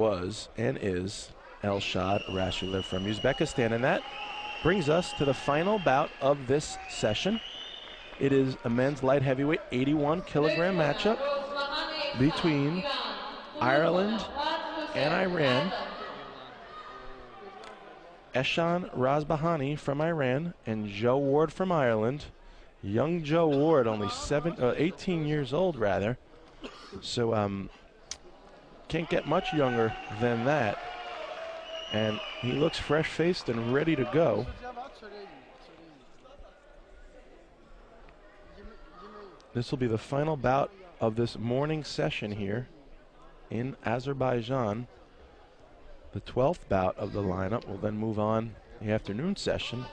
was and is Elshad Rashulev from Uzbekistan. And that brings us to the final bout of this session. It is a men's light heavyweight 81-kilogram matchup between Ireland and Iran. Ehsan Rouzbahani from Iran and Joe Ward from Ireland. Young Joe Ward, only 18 years old rather. So can't get much younger than that. And he looks fresh-faced and ready to go. This will be the final bout of this morning session here in Azerbaijan. The 12th bout of the lineup will then move on the afternoon session.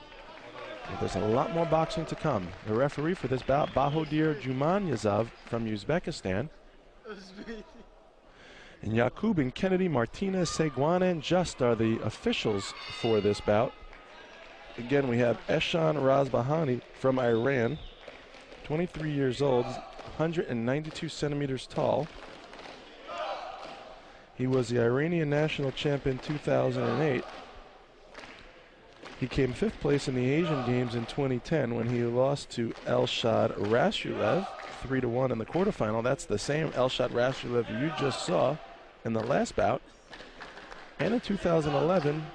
There's a lot more boxing to come. The referee for this bout, Bahodir Jumanyazov from Uzbekistan. And Yakub and Kennedy Martinez, Seguan and Just are the officials for this bout. Again, we have Ehsan Rouzbahani from Iran, 23 years old, 192 centimeters tall. He was the Iranian national champion 2008. He came 5th place in the Asian Games in 2010 when he lost to Elshad Rashulev 3-1 in the quarterfinal. That's the same Elshad Rashulev you just saw in the last bout. And in 2011,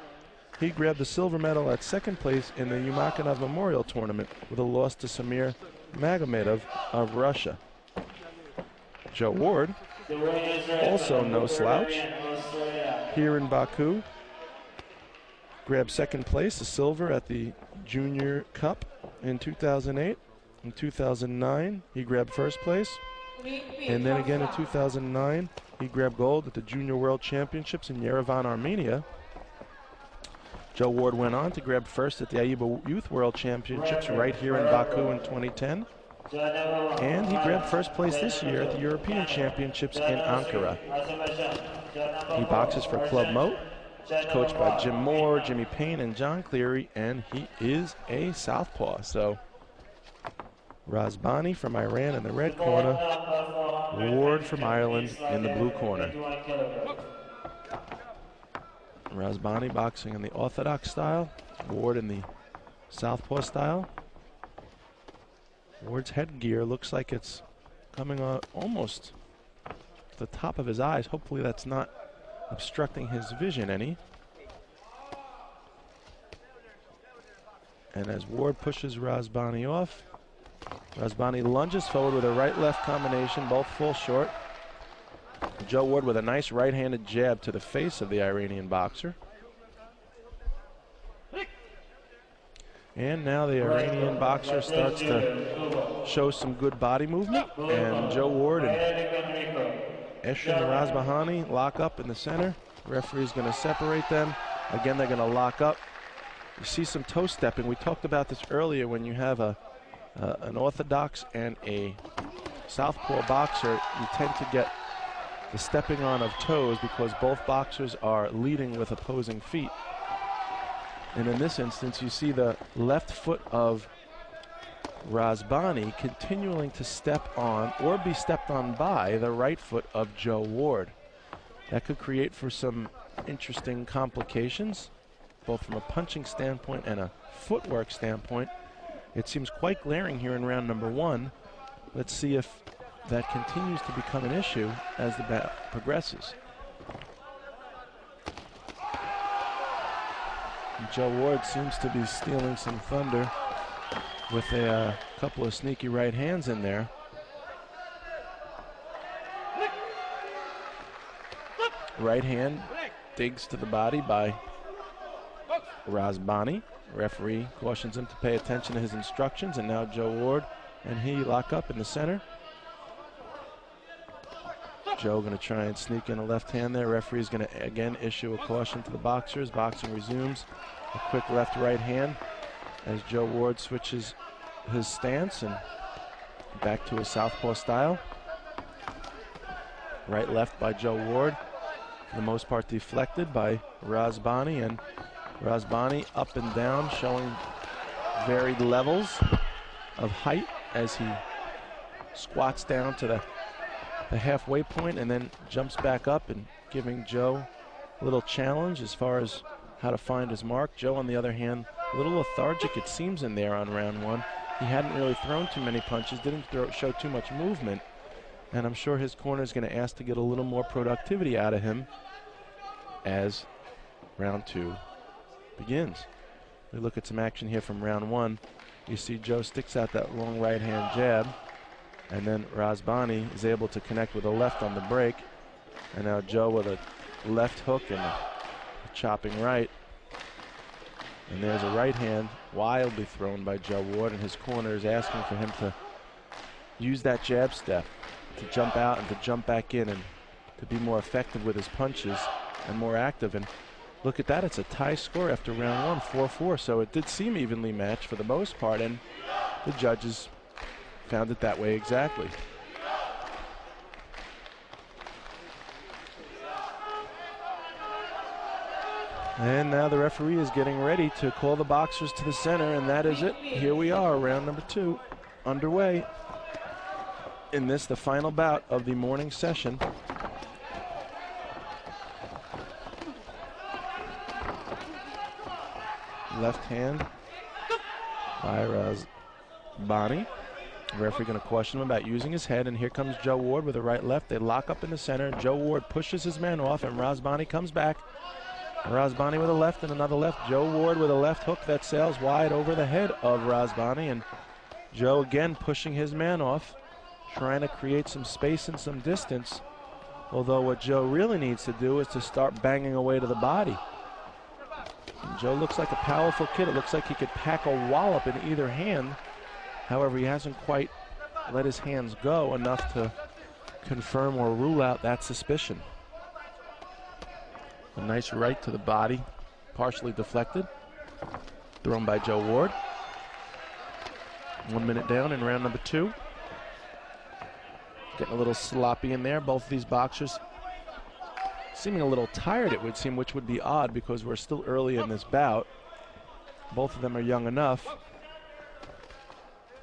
he grabbed the silver medal at 2nd place in the Yumakanov Memorial Tournament with a loss to Samir Magomedov of Russia. Joe Ward, also no slouch, here in Baku, grabbed 2nd place, the silver at the Junior Cup in 2008. In 2009, he grabbed 1st place. And then again in 2009, he grabbed gold at the Junior World Championships in Yerevan, Armenia. Joe Ward went on to grab 1st at the AIBA Youth World Championships right here in Baku in 2010. And he grabbed 1st place this year at the European Championships in Ankara. He boxes for Club Moat. He's coached by Jim Moore, Jimmy Payne, and John Cleary, and he is a southpaw. So Rouzbahani from Iran in the red corner, Ward from Ireland in the blue corner. Rouzbahani boxing in the orthodox style, Ward in the southpaw style. Ward's headgear looks like it's coming on almost to the top of his eyes. Hopefully that's not obstructing his vision any. And as Ward pushes Rouzbahani off, Rouzbahani lunges forward with a right-left combination, both full short. Joe Ward with a nice right-handed jab to the face of the Iranian boxer. And now the Iranian boxer starts to show some good body movement, and Joe Ward and Ehsan Rouzbahani lock up in the center. The referee's going to separate them. Again, they're going to lock up. You see some toe stepping. We talked about this earlier. When you have an orthodox and a southpaw boxer, you tend to get the stepping on of toes because both boxers are leading with opposing feet. And in this instance, you see the left foot of Rouzbahani continuing to step on or be stepped on by the right foot of Joe Ward. That could create for some interesting complications, both from a punching standpoint and a footwork standpoint. It seems quite glaring here in round number 1. Let's see if that continues to become an issue as the bout progresses. Joe Ward seems to be stealing some thunder with a couple of sneaky right hands in there. Right hand digs to the body by Rouzbahani. Referee cautions him to pay attention to his instructions, and now Joe Ward and he lock up in the center. Joe going to try and sneak in a left hand there. Referee is going to again issue a caution to the boxers. Boxing resumes. A quick left-right hand as Joe Ward switches his stance and back to his southpaw style. Right-left by Joe Ward. For the most part deflected by Rouzbahani, and Rouzbahani up and down, showing varied levels of height as he squats down to the halfway point and then jumps back up, and giving Joe little challenge as far as how to find his mark. Joe, on the other hand, a little lethargic it seems in there on round one. He hadn't really thrown too many punches, didn't show too much movement, and I'm sure his corner is going to ask to get a little more productivity out of him as round two begins. We look at some action here from round one. You see Joe sticks out that long right hand jab, and then Rouzbahani is able to connect with a left on the break, and now Joe with a left hook and a chopping right. And there's a right hand wildly thrown by Joe Ward, and his corner is asking for him to use that jab step to jump out and to jump back in and to be more effective with his punches and more active. And look at that, it's a tie score after round one, 4-4. So it did seem evenly matched for the most part, and the judges found it that way exactly. And now the referee is getting ready to call the boxers to the center, and that is it. Here we are, round number two underway. In this, the final bout of the morning session. Left hand by Rouzbahani. The referee going to question him about using his head, and here comes Joe Ward with a right left. They lock up in the center. Joe Ward pushes his man off, and Rouzbahani comes back. Rouzbahani with a left and another left. Joe Ward with a left hook that sails wide over the head of Rouzbahani, and Joe again pushing his man off, trying to create some space and some distance. Although what Joe really needs to do is to start banging away to the body. And Joe looks like a powerful kid. It looks like he could pack a wallop in either hand. However, he hasn't quite let his hands go enough to confirm or rule out that suspicion. A nice right to the body, partially deflected, thrown by Joe Ward. 1 minute down in round number two. Getting a little sloppy in there. Both of these boxers seeming a little tired, it would seem, which would be odd because we're still early in this bout. Both of them are young enough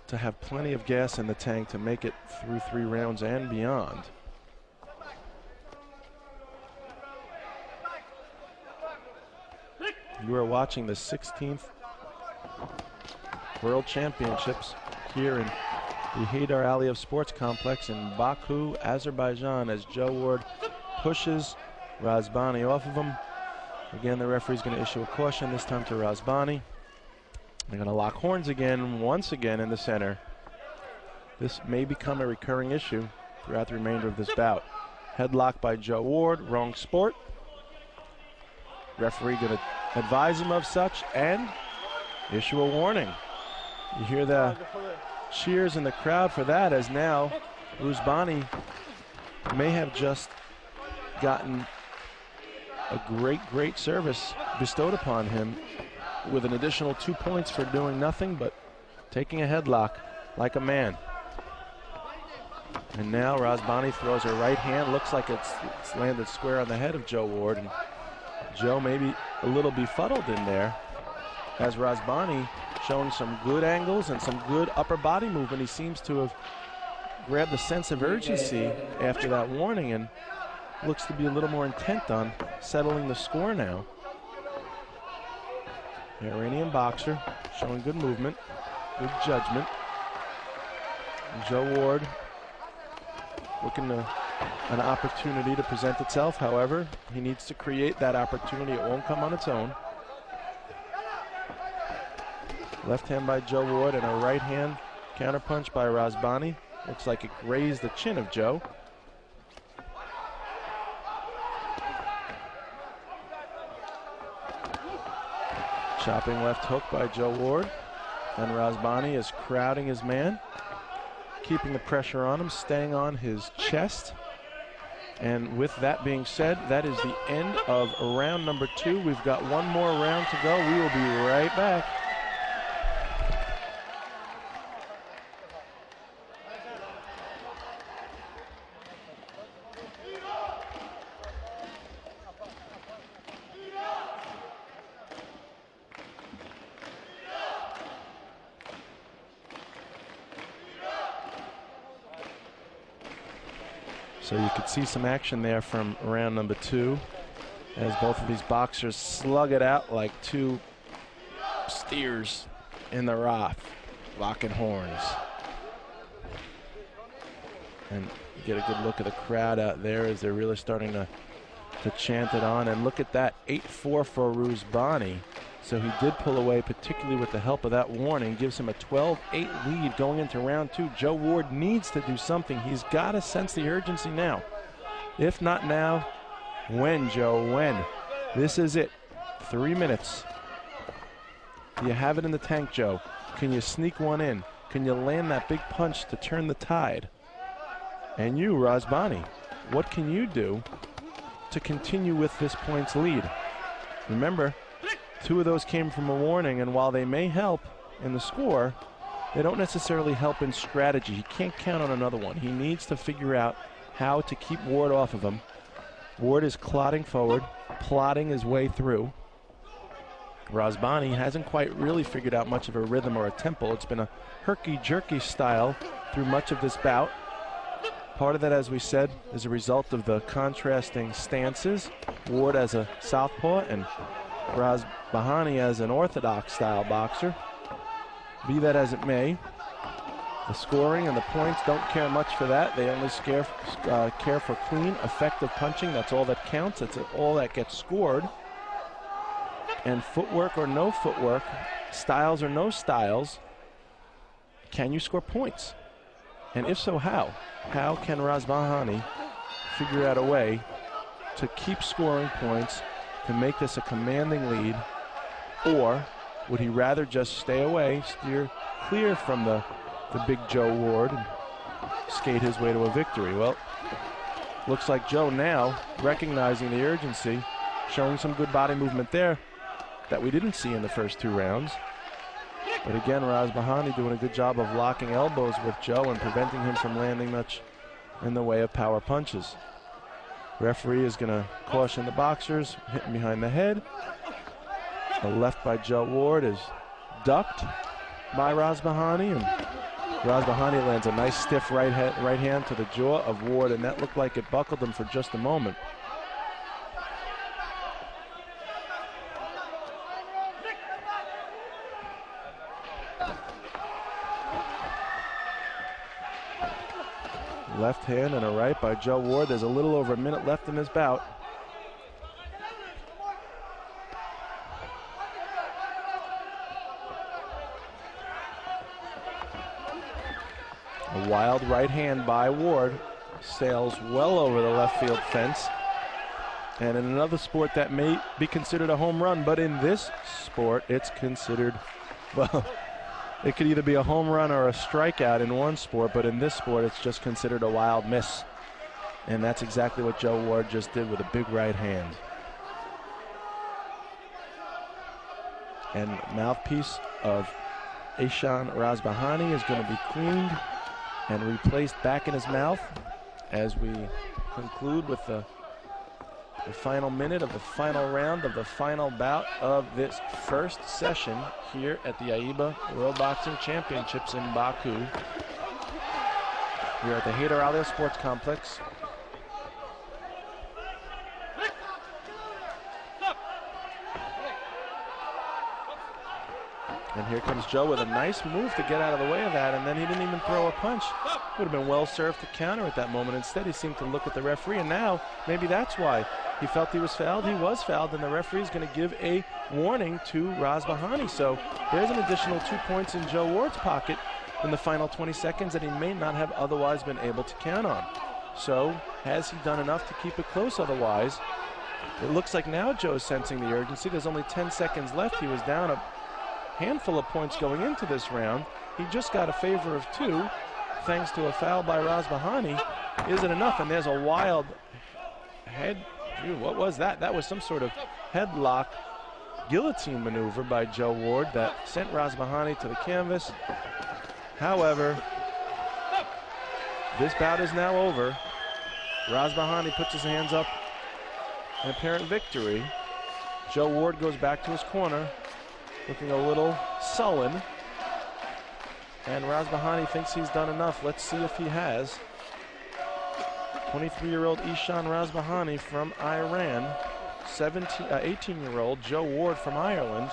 to have plenty of gas in the tank to make it through 3 rounds and beyond. You are watching the 16th World Championships here in the Haydar Aliyev Sports Complex in Baku, Azerbaijan, as Joe Ward pushes Rouzbahani off of him. Again, the referee's going to issue a caution, this time to Rouzbahani. They're going to lock horns again, once again in the center. This may become a recurring issue throughout the remainder of this bout. Headlock by Joe Ward, wrong sport. Referee going to advise him of such and issue a warning. You hear the cheers in the crowd for that, as now Rouzbahani may have just gotten a great service bestowed upon him with an additional 2 points for doing nothing but taking a headlock like a man. And now Rouzbahani throws her right hand. Looks like it's landed square on the head of Joe Ward, and Joe maybe a little befuddled in there, as Rouzbahani showing some good angles and some good upper body movement. He seems to have grabbed a sense of urgency after that warning and looks to be a little more intent on settling the score now. The Iranian boxer showing good movement, good judgment. And Joe Ward looking to an opportunity to present itself. However, he needs to create that opportunity. It won't come on its own. Left hand by Joe Ward and a right hand counterpunch by Rouzbahani. Looks like it grazed the chin of Joe. Chopping left hook by Joe Ward. And Rouzbahani is crowding his man, keeping the pressure on him, staying on his chest. And with that being said, that is the end of round number two. We've got one more round to go. We will be right back. So you could see some action there from round number two. as both of these boxers slug it out like two steers in the rough, locking horns. And you get a good look at the crowd out there as they're really starting to chant it on. And look at that, 8-4 for Rouzbahani. So he did pull away, particularly with the help of that warning. Gives him a 12-8 lead going into round 2. Joe Ward needs to do something. He's got to sense the urgency now. If not now, when, Joe, when? This is it. 3 minutes. Do you have it in the tank, Joe? Can you sneak one in? Can you land that big punch to turn the tide? And you, Rouzbahani, what can you do to continue with this points lead? Remember, 2 of those came from a warning, and while they may help in the score, they don't necessarily help in strategy. He can't count on another one. He needs to figure out how to keep Ward off of him. Ward is clotting forward, plodding his way through. Rouzbahani hasn't quite really figured out much of a rhythm or a tempo. It's been a herky-jerky style through much of this bout. Part of that, as we said, is a result of the contrasting stances. Ward as a southpaw and Rouzbahani as an orthodox style boxer. Be that as it may, the scoring and the points don't care much for that. They only care for clean, effective punching. That's all that counts. That's all that gets scored. And footwork or no footwork, styles or no styles, can you score points? And if so, how? How can Rouzbahani figure out a way to keep scoring points, to make this a commanding lead? Or would he rather just stay away, steer clear from the big Joe Ward and skate his way to a victory? Well, looks like Joe now recognizing the urgency, showing some good body movement there that we didn't see in the first 2 rounds. But again, Rouzbahani doing a good job of locking elbows with Joe and preventing him from landing much in the way of power punches. Referee is going to caution the boxers, hitting behind the head. The left by Joe Ward is ducked by Rouzbahani, and Rouzbahani lands a nice stiff right hand to the jaw of Ward, and that looked like it buckled him for just a moment. Left hand and a right by Joe Ward. There's a little over a minute left in this bout. A wild right hand by Ward sails well over the left field fence. And in another sport that may be considered a home run, but in this sport it's considered, well, it could either be a home run or a strikeout in one sport, but in this sport it's just considered a wild miss. And that's exactly what Joe Ward just did with a big right hand. And mouthpiece of Ehsan Rouzbahani is going to be cleaned and replaced back in his mouth as we conclude with the final minute of the final round of the final bout of this first session here at the AIBA World Boxing Championships in Baku. We're at the Hayder Aliyev Sports Complex. And here comes Joe with a nice move to get out of the way of that, and then he didn't even throw a punch. Would have been well served to counter at that moment. Instead, he seemed to look at the referee, and now maybe that's why he felt he was fouled. He was fouled, and the referee is going to give a warning to Rouzbahani. So there's an additional 2 points in Joe Ward's pocket in the final 20 seconds that he may not have otherwise been able to count on. So has he done enough to keep it close otherwise? It looks like now Joe's sensing the urgency. There's only 10 seconds left. He was down a handful of points going into this round. He just got a favor of 2 thanks to a foul by Rouzbahani. Is it enough? And there's a wild head. Ew, what was that? That was some sort of headlock guillotine maneuver by Joe Ward that sent Rouzbahani to the canvas. However, this bout is now over. Rouzbahani puts his hands up in apparent victory. Joe Ward goes back to his corner, looking a little sullen. And Rouzbahani thinks he's done enough. Let's see if he has. 23-year-old Ehsan Rouzbahani from Iran 18-year-old Joe Ward from Ireland,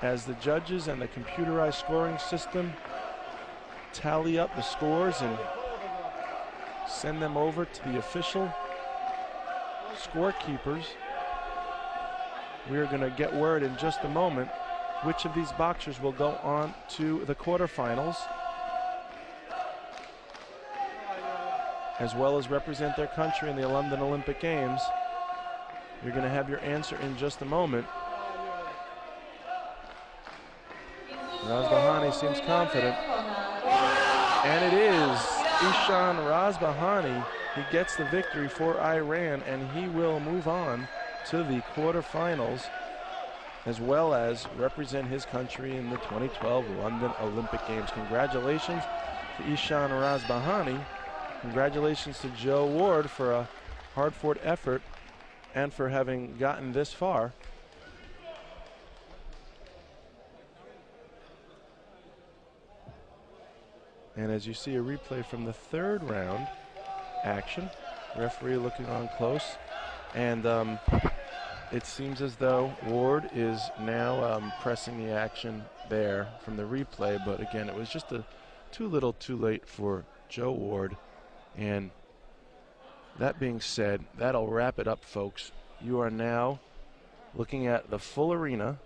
as the judges and the computerized scoring system tally up the scores and send them over to the official scorekeepers. We're going to get word in just a moment which of these boxers will go on to the quarterfinals, as well as represent their country in the London Olympic Games. You're going to have your answer in just a moment. Rouzbahani seems confident. And it is Ehsan Rouzbahani. He gets the victory for Iran, and he will move on to the quarterfinals, as well as represent his country in the 2012 London Olympic Games. Congratulations to Ehsan Rouzbahani. Congratulations to Joe Ward for a hard-fought effort and for having gotten this far. And as you see a replay from the third round action, referee looking on close, and it seems as though Ward is now pressing the action there from the replay, but again, it was just too little too late for Joe Ward. And that being said, that'll wrap it up, folks. You are now looking at the full arena.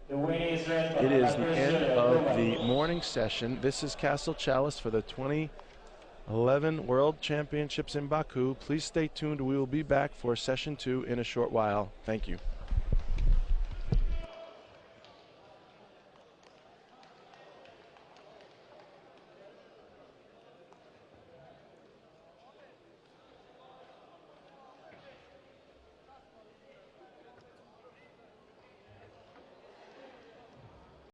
It is the end of the morning session. This is Castle Chalice for the 2011 World Championships in Baku. Please stay tuned. We will be back for session 2 in a short while. Thank you.